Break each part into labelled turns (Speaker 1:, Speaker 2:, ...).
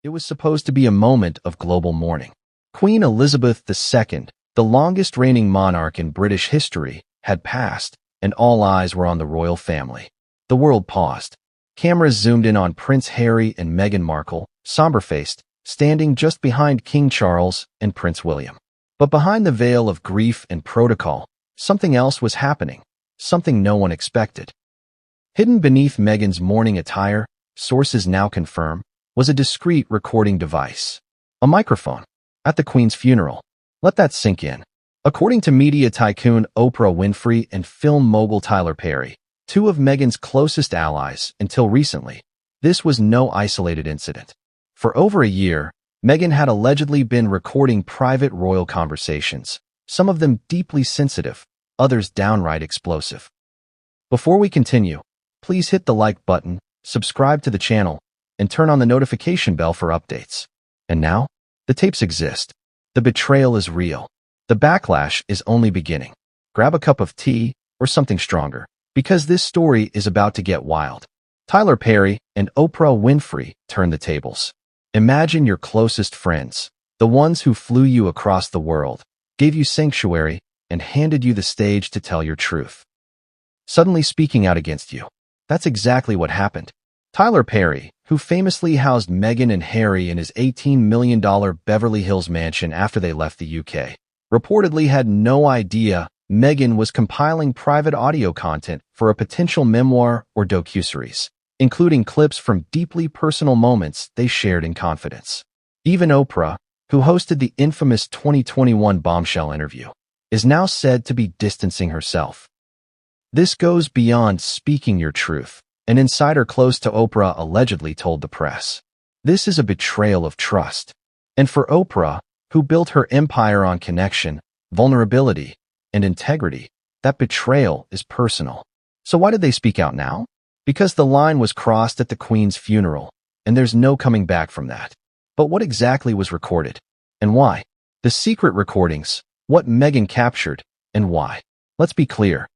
Speaker 1: It was supposed to be a moment of global mourning. Queen Elizabeth II, the longest reigning monarch in British history, had passed, and all eyes were on the royal family. The world paused. Cameras zoomed in on Prince Harry and Meghan Markle, somber-faced, standing just behind King Charles and Prince William. But behind the veil of grief and protocol, something else was happening, something no one expected. Hidden beneath Meghan's mourning attire, sources now confirm, was a discreet recording device. A microphone. At the Queen's funeral. Let that sink in. According to media tycoon Oprah Winfrey and film mogul Tyler Perry, two of Meghan's closest allies until recently, this was no isolated incident. For over a year, Meghan had allegedly been recording private royal conversations, some of them deeply sensitive, others downright explosive. Before we continue, please hit the like button, subscribe to the channel, and turn on the notification bell for updates. And now, the tapes exist. The betrayal is real. The backlash is only beginning. Grab a cup of tea or something stronger, because this story is about to get wild. Tyler Perry and Oprah Winfrey turn the tables. Imagine your closest friends, the ones who flew you across the world, gave you sanctuary, and handed you the stage to tell your truth, suddenly speaking out against you. That's exactly what happened. Tyler Perry, who famously housed Meghan and Harry in his $18 million Beverly Hills mansion after they left the UK, reportedly had no idea Meghan was compiling private audio content for a potential memoir or docuseries, including clips from deeply personal moments they shared in confidence. Even Oprah, who hosted the infamous 2021 bombshell interview, is now said to be distancing herself. This goes beyond speaking your truth. An insider close to Oprah allegedly told the press. This is a betrayal of trust. And for Oprah, who built her empire on connection, vulnerability, and integrity, that betrayal is personal. So why did they speak out now? Because the line was crossed at the Queen's funeral, and there's no coming back from that. But what exactly was recorded? And why? The secret recordings, what Meghan captured, and why? Let's be clear.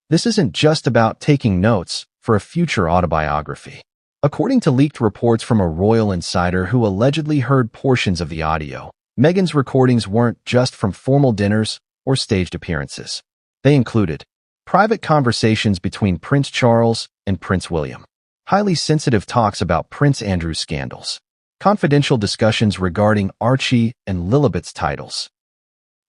Speaker 1: This isn't just about taking notes for a future autobiography. According to leaked reports from a royal insider who allegedly heard portions of the audio, Meghan's recordings weren't just from formal dinners or staged appearances. They included private conversations between Prince Charles and Prince William, highly sensitive talks about Prince Andrew's scandals, confidential discussions regarding Archie and Lilibet's titles,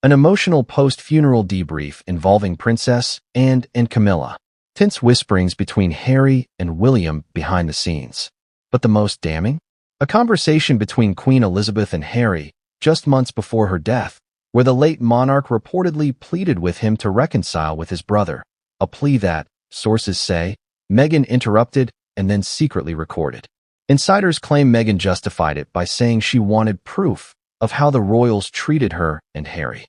Speaker 1: an emotional post-funeral debrief involving Princess Anne and Camilla, tense whisperings between Harry and William behind the scenes. But the most damning? A conversation between Queen Elizabeth and Harry just months before her death, where the late monarch reportedly pleaded with him to reconcile with his brother, a plea that, sources say, Meghan interrupted and then secretly recorded. Insiders claim Meghan justified it by saying she wanted proof of how the royals treated her and Harry.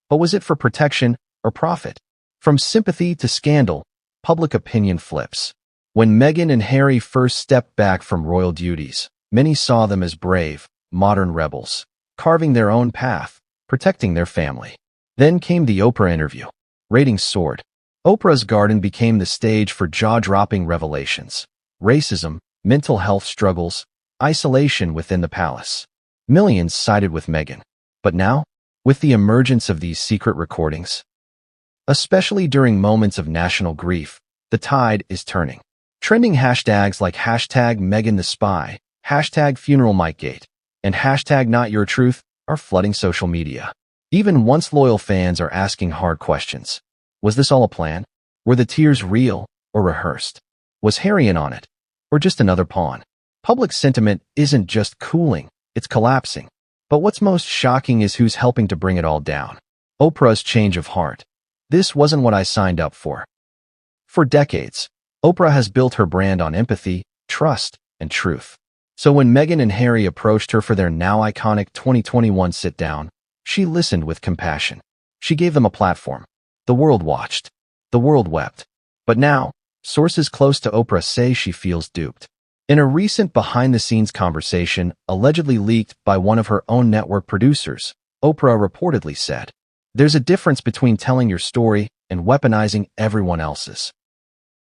Speaker 1: But was it for protection or profit? From sympathy to scandal, public opinion flips. When Meghan and Harry first stepped back from royal duties, many saw them as brave, modern rebels, carving their own path, protecting their family. Then came the Oprah interview. Ratings soared. Oprah's garden became the stage for jaw-dropping revelations. Racism, mental health struggles, isolation within the palace. Millions sided with Meghan. But now, with the emergence of these secret recordings, especially during moments of national grief, the tide is turning. Trending hashtags like hashtag Meghan the Spy, hashtag Funeral Mightgate, and hashtag Not Your Truth are flooding social media. Even once loyal fans are asking hard questions. Was this all a plan? Were the tears real or rehearsed? Was Harry in on it? Or just another pawn? Public sentiment isn't just cooling, it's collapsing. But what's most shocking is who's helping to bring it all down. Oprah's change of heart. This wasn't what I signed up for. For decades, Oprah has built her brand on empathy, trust, and truth. So when Meghan and Harry approached her for their now iconic 2021 sit-down, she listened with compassion. She gave them a platform. The world watched. The world wept. But now, sources close to Oprah say she feels duped. In a recent behind-the-scenes conversation allegedly leaked by one of her own network producers, Oprah reportedly said, "There's a difference between telling your story and weaponizing everyone else's."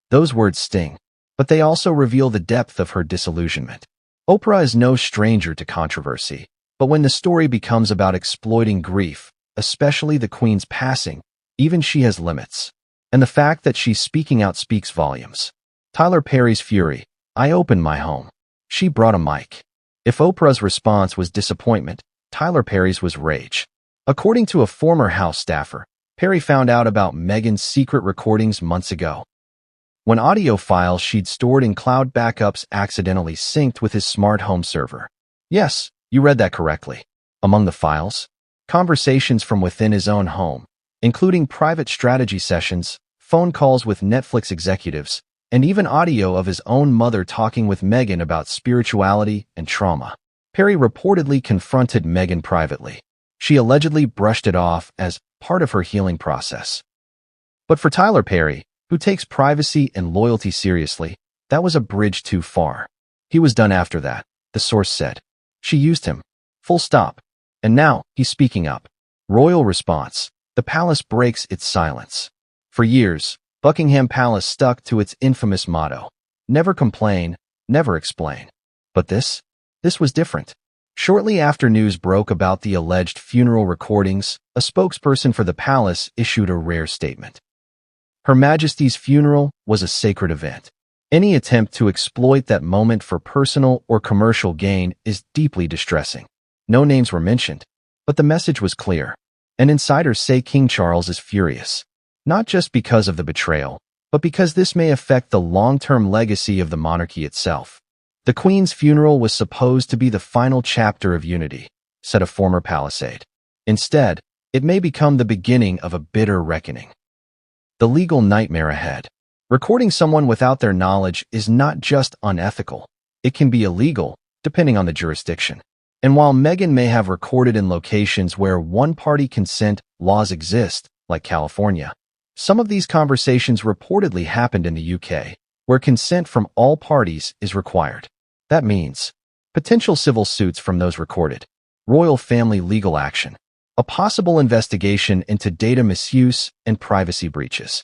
Speaker 1: Those words sting, but they also reveal the depth of her disillusionment. Oprah is no stranger to controversy, but when the story becomes about exploiting grief, especially the Queen's passing, even she has limits. And the fact that she's speaking out speaks volumes. Tyler Perry's fury. I opened my home. She brought a mic. If Oprah's response was disappointment, Tyler Perry's was rage. According to a former House staffer, Perry found out about Meghan's secret recordings months ago, when audio files she'd stored in cloud backups accidentally synced with his smart home server. Yes, you read that correctly. Among the files, conversations from within his own home, including private strategy sessions, phone calls with Netflix executives, and even audio of his own mother talking with Meghan about spirituality and trauma. Perry reportedly confronted Meghan privately. She allegedly brushed it off as part of her healing process. But for Tyler Perry, who takes privacy and loyalty seriously, that was a bridge too far. He was done after that, the source said. She used him. Full stop. And now, he's speaking up. Royal response. The palace breaks its silence. For years, Buckingham Palace stuck to its infamous motto, never complain, never explain. But this was different. Shortly after news broke about the alleged funeral recordings, a spokesperson for the palace issued a rare statement. Her Majesty's funeral was a sacred event. Any attempt to exploit that moment for personal or commercial gain is deeply distressing. No names were mentioned, but the message was clear. And insiders say King Charles is furious, not just because of the betrayal, but because this may affect the long-term legacy of the monarchy itself. The Queen's funeral was supposed to be the final chapter of unity, said a former palace aide. Instead, it may become the beginning of a bitter reckoning. The legal nightmare ahead. Recording someone without their knowledge is not just unethical. It can be illegal, depending on the jurisdiction. And while Meghan may have recorded in locations where one-party consent laws exist, like California, some of these conversations reportedly happened in the UK, where consent from all parties is required. That means potential civil suits from those recorded, royal family legal action, a possible investigation into data misuse and privacy breaches.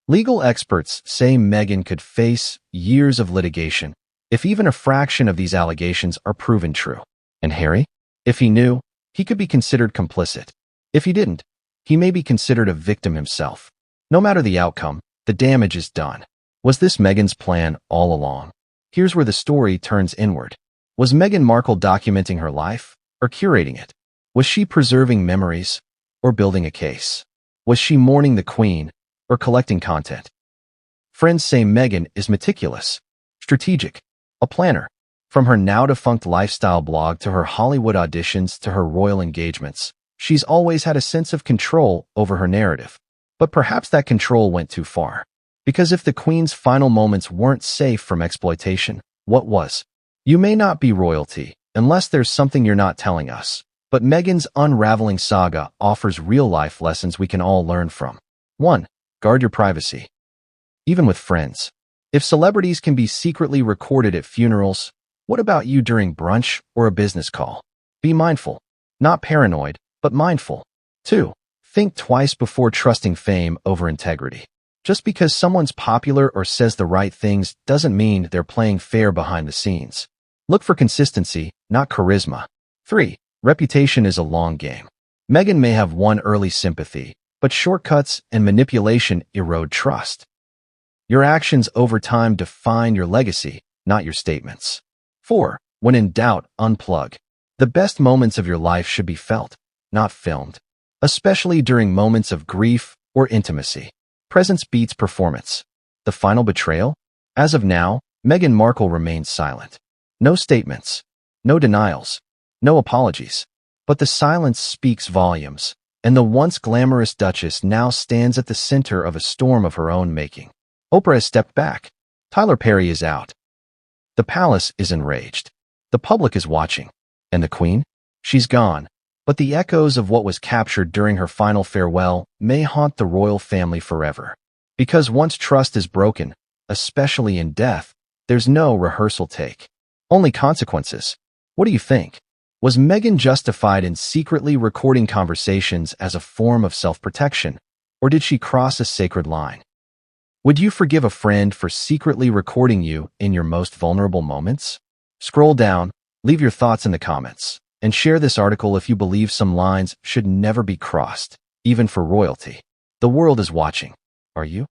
Speaker 1: Legal experts say Meghan could face years of litigation if even a fraction of these allegations are proven true. And Harry? If he knew, he could be considered complicit. If he didn't, he may be considered a victim himself. No matter the outcome, the damage is done. Was this Meghan's plan all along? Here's where the story turns inward. Was Meghan Markle documenting her life or curating it? Was she preserving memories or building a case? Was she mourning the Queen or collecting content? Friends say Meghan is meticulous, strategic, a planner. From her now-defunct lifestyle blog to her Hollywood auditions to her royal engagements, she's always had a sense of control over her narrative. But perhaps that control went too far. Because if the Queen's final moments weren't safe from exploitation, what was? You may not be royalty, unless there's something you're not telling us. But Meghan's unraveling saga offers real-life lessons we can all learn from. 1. Guard your privacy. Even with friends. If celebrities can be secretly recorded at funerals, what about you during brunch or a business call? Be mindful. Not paranoid, but mindful. 2. Think twice before trusting fame over integrity. Just because someone's popular or says the right things doesn't mean they're playing fair behind the scenes. Look for consistency, not charisma. 3. Reputation is a long game. Meghan may have won early sympathy, but shortcuts and manipulation erode trust. Your actions over time define your legacy, not your statements. 4. When in doubt, unplug. The best moments of your life should be felt, not filmed, especially during moments of grief or intimacy. Presence beats performance. The final betrayal? As of now, Meghan Markle remains silent. No statements, no denials, no apologies. But the silence speaks volumes, and the once glamorous Duchess now stands at the center of a storm of her own making. Oprah has stepped back. Tyler Perry is out. The palace is enraged. The public is watching. And the Queen? She's gone. But the echoes of what was captured during her final farewell may haunt the royal family forever. Because once trust is broken, especially in death, there's no rehearsal take. Only consequences. What do you think? Was Meghan justified in secretly recording conversations as a form of self-protection, or did she cross a sacred line? Would you forgive a friend for secretly recording you in your most vulnerable moments? Scroll down, leave your thoughts in the comments, and share this article if you believe some lines should never be crossed, even for royalty. The world is watching. Are you?